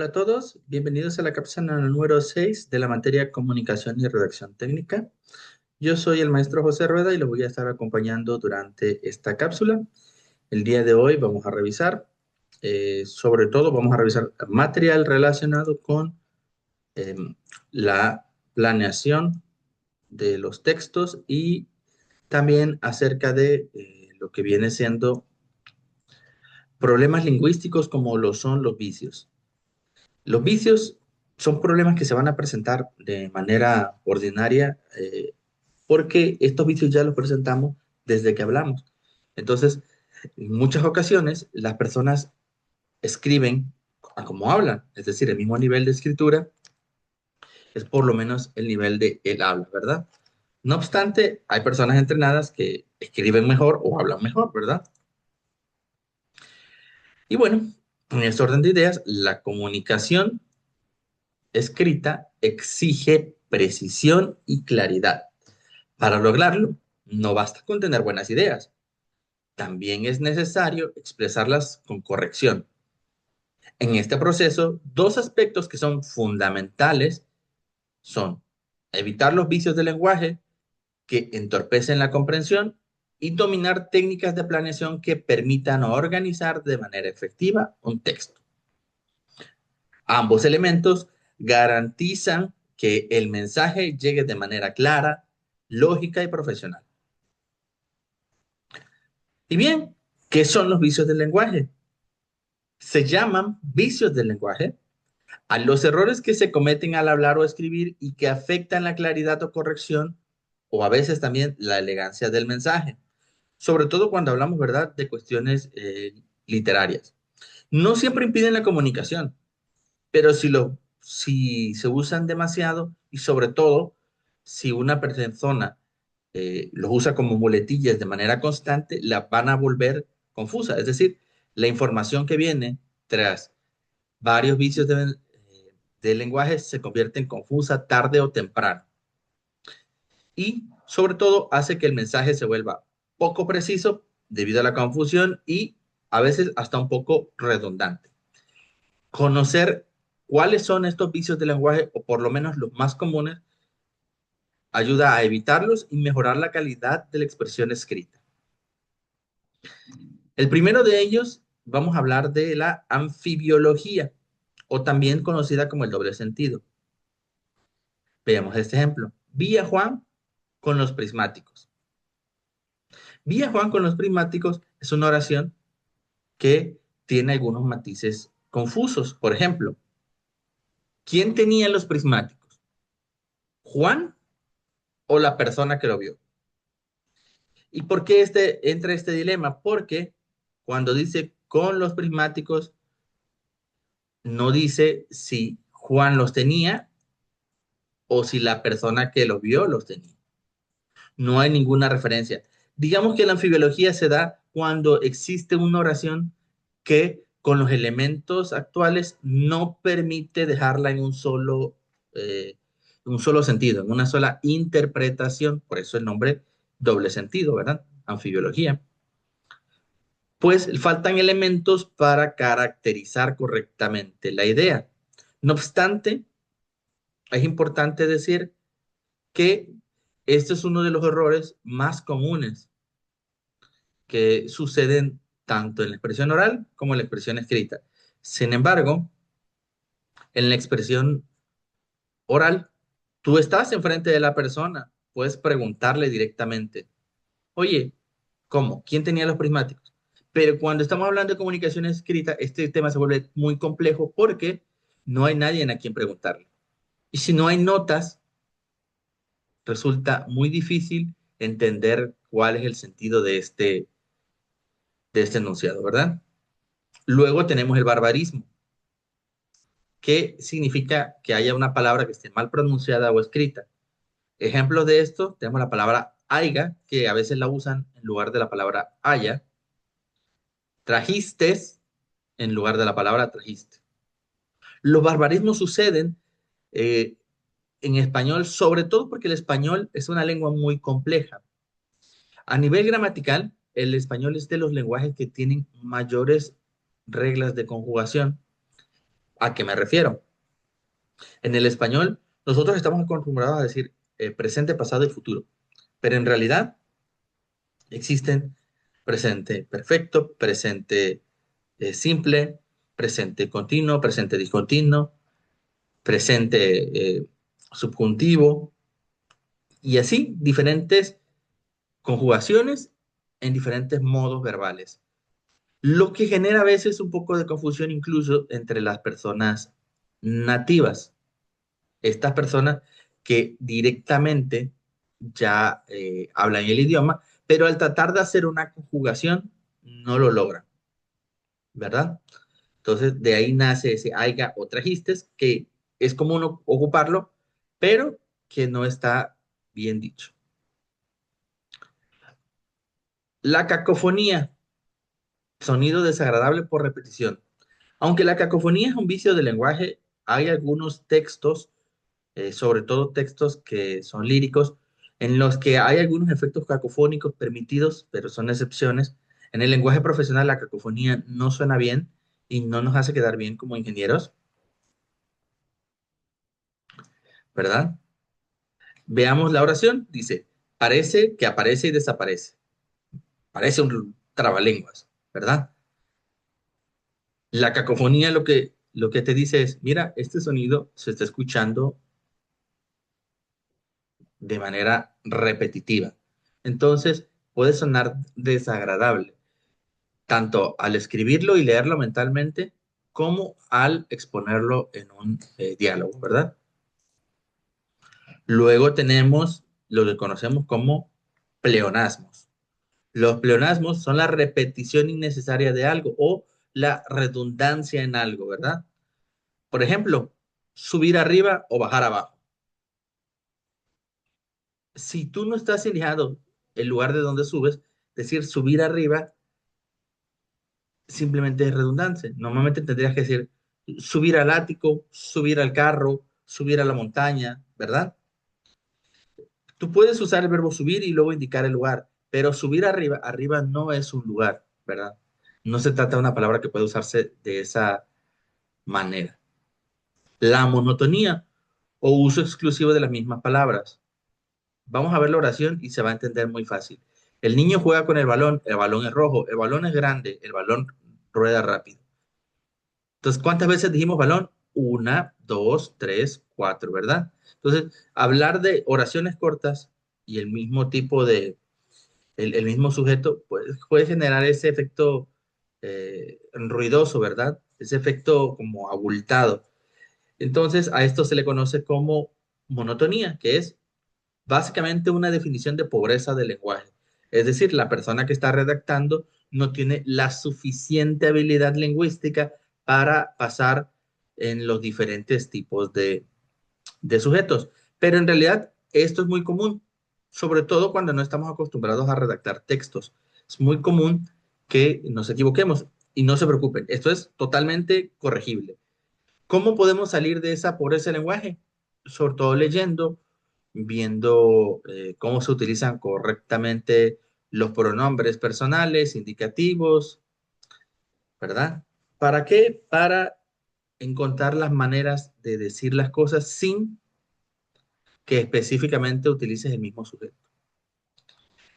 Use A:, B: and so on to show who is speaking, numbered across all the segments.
A: Hola a todos, bienvenidos a la cápsula número 6 de la materia Comunicación y Redacción Técnica. Yo soy el maestro José Rueda y lo voy a estar acompañando durante esta cápsula. El día de hoy vamos a revisar, sobre todo vamos a revisar material relacionado con eh, la planeación de los textos y también acerca de lo que viene siendo problemas lingüísticos como lo son los vicios. Los vicios son problemas que se van a presentar de manera ordinaria porque estos vicios ya los presentamos desde que hablamos. Entonces, en muchas ocasiones las personas escriben a como hablan, es decir, el mismo nivel de escritura es por lo menos el nivel de él habla, ¿verdad? No obstante, hay personas entrenadas que escriben mejor o hablan mejor, ¿verdad? Y bueno, en este orden de ideas, la comunicación escrita exige precisión y claridad. Para lograrlo, no basta con tener buenas ideas, también es necesario expresarlas con corrección. En este proceso, dos aspectos que son fundamentales son evitar los vicios del lenguaje que entorpecen la comprensión y dominar técnicas de planeación que permitan organizar de manera efectiva un texto. Ambos elementos garantizan que el mensaje llegue de manera clara, lógica y profesional. Y bien, ¿qué son los vicios del lenguaje? Se llaman vicios del lenguaje a los errores que se cometen al hablar o escribir y que afectan la claridad o corrección o a veces también la elegancia del mensaje, sobre todo cuando hablamos, ¿verdad?, de cuestiones literarias. No siempre impiden la comunicación, pero si se usan demasiado y sobre todo si una persona los usa como muletillas de manera constante, la van a volver confusa. Es decir, la información que viene tras varios vicios de lenguaje se convierte en confusa tarde o temprano. Y sobre todo hace que el mensaje se vuelva poco preciso debido a la confusión y a veces hasta un poco redundante. Conocer cuáles son estos vicios del lenguaje, o por lo menos los más comunes, ayuda a evitarlos y mejorar la calidad de la expresión escrita. El primero de ellos, vamos a hablar de la anfibiología, o también conocida como el doble sentido. Veamos este ejemplo. Vi a Juan con los prismáticos. Vi a Juan con los prismáticos es una oración que tiene algunos matices confusos. Por ejemplo, ¿quién tenía los prismáticos? ¿Juan o la persona que lo vio? ¿Y por qué entra este dilema? Porque cuando dice con los prismáticos, no dice si Juan los tenía o si la persona que los vio los tenía. No hay ninguna referencia. Digamos que la anfibiología se da cuando existe una oración que con los elementos actuales no permite dejarla un solo sentido, en una sola interpretación. Por eso el nombre doble sentido, ¿verdad? Anfibiología. Pues faltan elementos para caracterizar correctamente la idea. No obstante, es importante decir que este es uno de los errores más comunes que suceden tanto en la expresión oral como en la expresión escrita. Sin embargo, en la expresión oral, tú estás enfrente de la persona, puedes preguntarle directamente, oye, ¿cómo? ¿Quién tenía los prismáticos? Pero cuando estamos hablando de comunicación escrita, este tema se vuelve muy complejo porque no hay nadie a quien preguntarle. Y si no hay notas, resulta muy difícil entender cuál es el sentido de este enunciado, ¿verdad? Luego tenemos el barbarismo, que significa que haya una palabra que esté mal pronunciada o escrita. Ejemplos de esto, tenemos la palabra aiga, que a veces la usan en lugar de la palabra haya, trajistes en lugar de la palabra trajiste. Los barbarismos suceden eh, en español, sobre todo porque el español es una lengua muy compleja. A nivel gramatical, el español es de los lenguajes que tienen mayores reglas de conjugación. ¿A qué me refiero? En el español, nosotros estamos acostumbrados a decir presente, pasado y futuro, pero en realidad existen presente perfecto, presente simple, presente continuo, presente discontinuo, presente subjuntivo y así diferentes conjugaciones en diferentes modos verbales. Lo que genera a veces un poco de confusión incluso entre las personas nativas. Estas personas que directamente ya hablan el idioma, pero al tratar de hacer una conjugación no lo logran, ¿verdad? Entonces de ahí nace ese haiga o trajistes, que es común ocuparlo, pero que no está bien dicho. La cacofonía, sonido desagradable por repetición. Aunque la cacofonía es un vicio del lenguaje, hay algunos textos, sobre todo textos que son líricos, en los que hay algunos efectos cacofónicos permitidos, pero son excepciones. En el lenguaje profesional la cacofonía no suena bien y no nos hace quedar bien como ingenieros, ¿verdad? Veamos la oración. Dice, parece que aparece y desaparece. Parece un trabalenguas, ¿verdad? La cacofonía lo que te dice es, mira, este sonido se está escuchando de manera repetitiva. Entonces, puede sonar desagradable, tanto al escribirlo y leerlo mentalmente, como al exponerlo en un diálogo, ¿verdad? Luego tenemos lo que conocemos como pleonasmos. Los pleonasmos son la repetición innecesaria de algo o la redundancia en algo, ¿verdad? Por ejemplo, subir arriba o bajar abajo. Si tú no estás indicando el lugar de donde subes, decir subir arriba simplemente es redundante. Normalmente tendrías que decir subir al ático, subir al carro, subir a la montaña, ¿verdad? Tú puedes usar el verbo subir y luego indicar el lugar, pero subir arriba, arriba no es un lugar, ¿verdad? No se trata de una palabra que puede usarse de esa manera. La monotonía o uso exclusivo de las mismas palabras. Vamos a ver la oración y se va a entender muy fácil. El niño juega con el balón es rojo, el balón es grande, el balón rueda rápido. Entonces, ¿cuántas veces dijimos balón? Una, dos, tres, cuatro, ¿verdad? Entonces, hablar de oraciones cortas y el mismo tipo de, el mismo sujeto, pues, puede generar ese efecto ruidoso, ¿verdad? Ese efecto como abultado. Entonces, a esto se le conoce como monotonía, que es básicamente una definición de pobreza del lenguaje. Es decir, la persona que está redactando no tiene la suficiente habilidad lingüística para pasar en los diferentes tipos de sujetos. Pero en realidad esto es muy común, sobre todo cuando no estamos acostumbrados a redactar textos. Es muy común que nos equivoquemos y no se preocupen, esto es totalmente corregible. ¿Cómo podemos salir de esa pobreza del lenguaje? Sobre todo leyendo, viendo cómo se utilizan correctamente los pronombres personales, indicativos, ¿verdad? ¿Para qué? Para encontrar las maneras de decir las cosas sin que específicamente utilices el mismo sujeto.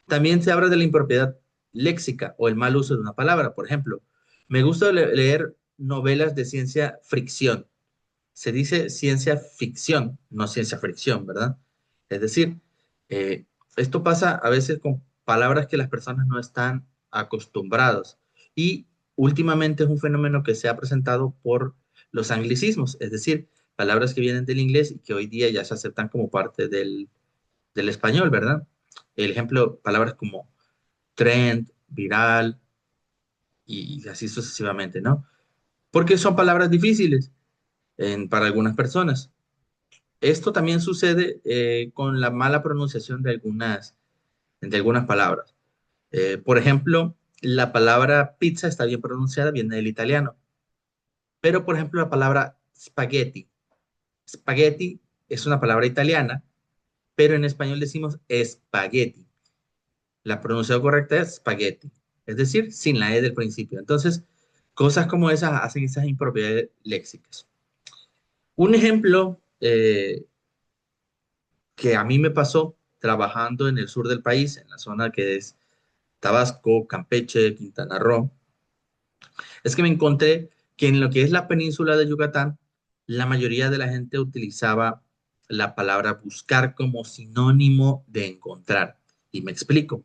A: También se habla de la impropiedad léxica o el mal uso de una palabra. Por ejemplo, me gusta leer novelas de ciencia fricción. Se dice ciencia ficción, no ciencia fricción, ¿verdad? Es decir, eh, esto pasa a veces con palabras que las personas no están acostumbrados y últimamente es un fenómeno que se ha presentado por los anglicismos, es decir, palabras que vienen del inglés y que hoy día ya se aceptan como parte del español, ¿verdad? El ejemplo, palabras como trend, viral y así sucesivamente, ¿no? Porque son palabras difíciles para algunas personas. Esto también sucede con la mala pronunciación de algunas palabras. Por ejemplo, la palabra pizza está bien pronunciada, viene del italiano. Pero, por ejemplo, la palabra spaghetti. Spaghetti es una palabra italiana, pero en español decimos espagueti. La pronunciación correcta es spaghetti, es decir, sin la E del principio. Entonces, cosas como esas hacen esas impropiedades léxicas. Un ejemplo que a mí me pasó trabajando en el sur del país, en la zona que es Tabasco, Campeche, Quintana Roo, es que me encontré que en lo que es la península de Yucatán, la mayoría de la gente utilizaba la palabra buscar como sinónimo de encontrar. Y me explico.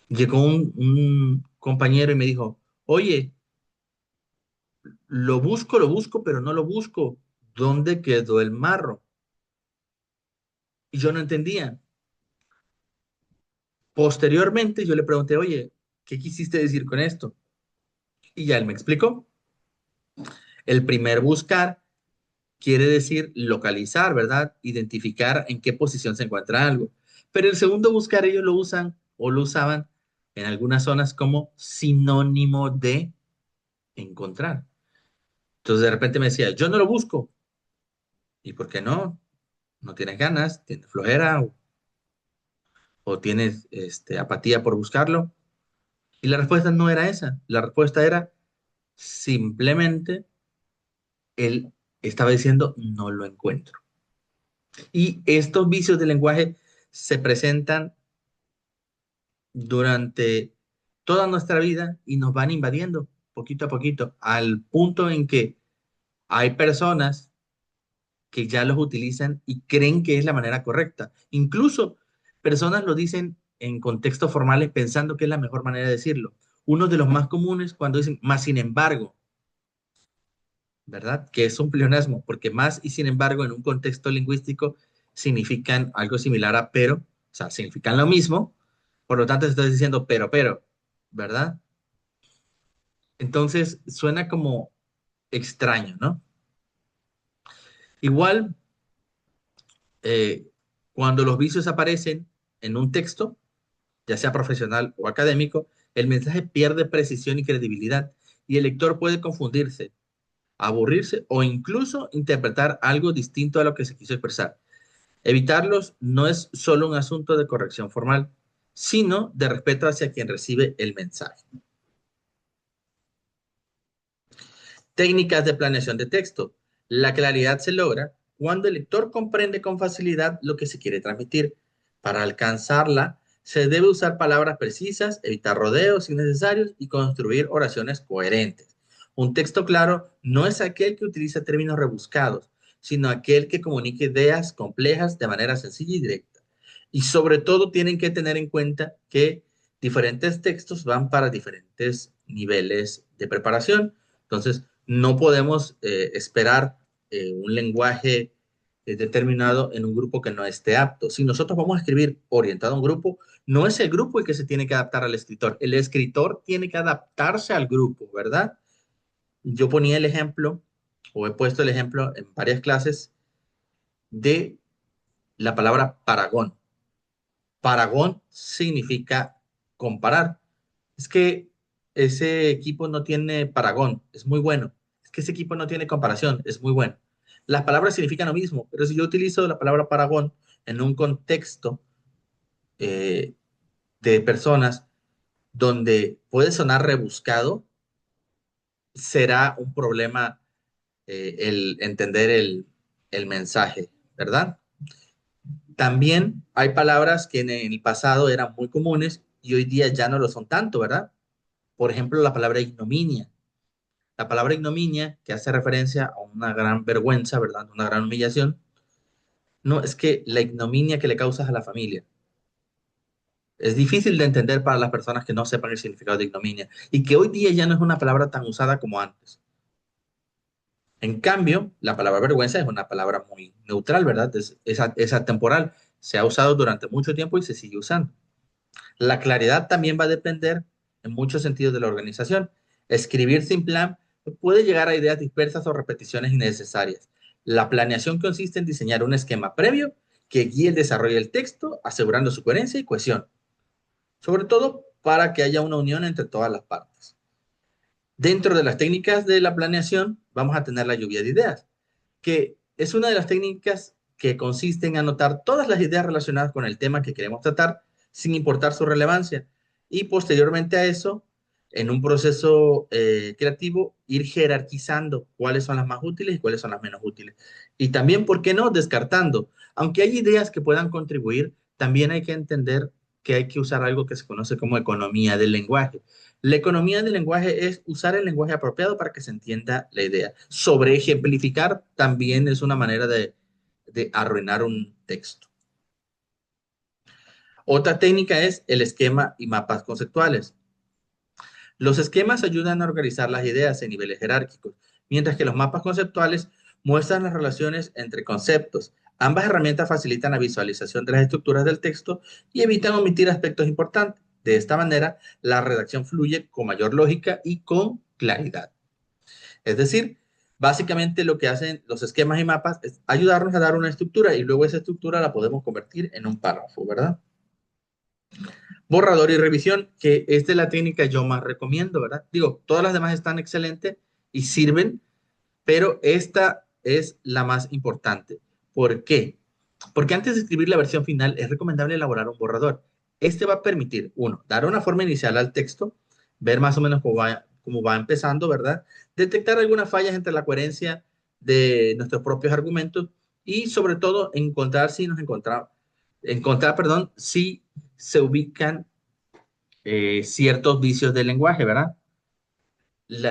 A: Llegó un compañero y me dijo, oye, lo busco, pero no lo busco. ¿Dónde quedó el marro? Y yo no entendía. Posteriormente yo le pregunté, oye, ¿qué quisiste decir con esto? Y ya él me explicó. El primer buscar quiere decir localizar, ¿verdad? Identificar en qué posición se encuentra algo. Pero el segundo buscar ellos lo usan o lo usaban en algunas zonas como sinónimo de encontrar. Entonces de repente me decía, yo no lo busco. ¿Y por qué no? ¿No tienes ganas? ¿Tienes flojera? ¿O tienes apatía por buscarlo? Y la respuesta no era esa. La respuesta era simplemente él estaba diciendo no lo encuentro. Y estos vicios del lenguaje se presentan durante toda nuestra vida y nos van invadiendo poquito a poquito, al punto en que hay personas que ya los utilizan y creen que es la manera correcta. Incluso personas lo dicen en contextos formales pensando que es la mejor manera de decirlo. Uno de los más comunes cuando dicen más sin embargo, ¿verdad? Que es un pleonasmo, porque más y sin embargo en un contexto lingüístico significan algo similar a pero, o sea, significan lo mismo, por lo tanto estás diciendo pero, ¿verdad? Entonces suena como extraño, ¿no? Igual, eh, cuando los vicios aparecen en un texto, ya sea profesional o académico, el mensaje pierde precisión y credibilidad y el lector puede confundirse, aburrirse o incluso interpretar algo distinto a lo que se quiso expresar. Evitarlos no es solo un asunto de corrección formal, sino de respeto hacia quien recibe el mensaje. Técnicas de planeación de texto. La claridad se logra cuando el lector comprende con facilidad lo que se quiere transmitir. Para alcanzarla, se debe usar palabras precisas, evitar rodeos innecesarios y construir oraciones coherentes. Un texto claro no es aquel que utiliza términos rebuscados, sino aquel que comunica ideas complejas de manera sencilla y directa. Y sobre todo tienen que tener en cuenta que diferentes textos van para diferentes niveles de preparación. Entonces, no podemos esperar un lenguaje determinado en un grupo que no esté apto. Si nosotros vamos a escribir orientado a un grupo, no es el grupo el que se tiene que adaptar al escritor. El escritor tiene que adaptarse al grupo, ¿verdad? Yo ponía el ejemplo, o he puesto el ejemplo en varias clases, de la palabra paragón. Paragón significa comparar. Es que ese equipo no tiene paragón, es muy bueno. Es que ese equipo no tiene comparación, es muy bueno. Las palabras significan lo mismo, pero si yo utilizo la palabra paragón en un contexto eh, de personas donde puede sonar rebuscado, será un problema el entender el mensaje, ¿verdad? También hay palabras que en el pasado eran muy comunes y hoy día ya no lo son tanto, ¿verdad? Por ejemplo, la palabra ignominia. La palabra ignominia, que hace referencia a una gran vergüenza, ¿verdad? Una gran humillación. No, es que la ignominia que le causas a la familia. Es difícil de entender para las personas que no sepan el significado de ignominia y que hoy día ya no es una palabra tan usada como antes. En cambio, la palabra vergüenza es una palabra muy neutral, ¿verdad? Es atemporal. Se ha usado durante mucho tiempo y se sigue usando. La claridad también va a depender en muchos sentidos de la organización. Escribir sin plan puede llegar a ideas dispersas o repeticiones innecesarias. La planeación consiste en diseñar un esquema previo que guíe el desarrollo del texto, asegurando su coherencia y cohesión, sobre todo para que haya una unión entre todas las partes. Dentro de las técnicas de la planeación, vamos a tener la lluvia de ideas, que es una de las técnicas que consiste en anotar todas las ideas relacionadas con el tema que queremos tratar, sin importar su relevancia. Y posteriormente a eso, en un proceso creativo, ir jerarquizando cuáles son las más útiles y cuáles son las menos útiles. Y también, ¿por qué no? Descartando. Aunque hay ideas que puedan contribuir, también hay que entender que hay que usar algo que se conoce como economía del lenguaje. La economía del lenguaje es usar el lenguaje apropiado para que se entienda la idea. Sobre ejemplificar también es una manera de arruinar un texto. Otra técnica es el esquema y mapas conceptuales. Los esquemas ayudan a organizar las ideas en niveles jerárquicos, mientras que los mapas conceptuales muestran las relaciones entre conceptos. Ambas herramientas facilitan la visualización de las estructuras del texto y evitan omitir aspectos importantes. De esta manera, la redacción fluye con mayor lógica y con claridad. Es decir, básicamente lo que hacen los esquemas y mapas es ayudarnos a dar una estructura y luego esa estructura la podemos convertir en un párrafo, ¿verdad? Borrador y revisión, que es de la técnica yo más recomiendo, ¿verdad? Digo, todas las demás están excelentes y sirven, pero esta es la más importante. ¿Por qué? Porque antes de escribir la versión final es recomendable elaborar un borrador. Este va a permitir, uno, dar una forma inicial al texto, ver más o menos cómo va empezando, ¿verdad? Detectar algunas fallas entre la coherencia de nuestros propios argumentos y sobre todo encontrar, perdón, si se ubican ciertos vicios del lenguaje, ¿verdad?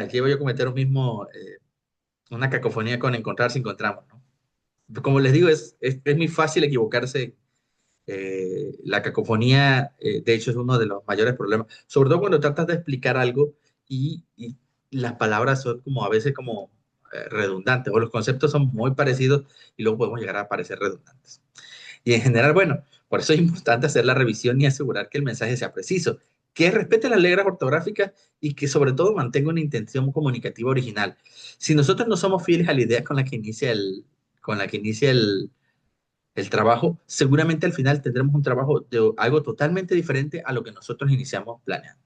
A: Aquí voy a cometer un mismo, una cacofonía con encontrar si encontramos, ¿no? Como les digo, es muy fácil equivocarse. La cacofonía, de hecho, es uno de los mayores problemas, sobre todo cuando tratas de explicar algo y las palabras son como a veces como redundantes o los conceptos son muy parecidos y luego podemos llegar a parecer redundantes. Y en general, bueno, por eso es importante hacer la revisión y asegurar que el mensaje sea preciso, que respete las reglas ortográficas y que sobre todo mantenga una intención comunicativa original. Si nosotros no somos fieles a la idea con la que inicia el trabajo, seguramente al final tendremos un trabajo de algo totalmente diferente a lo que nosotros iniciamos planeando.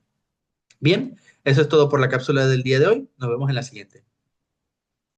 A: Bien, eso es todo por la cápsula del día de hoy. Nos vemos en la siguiente.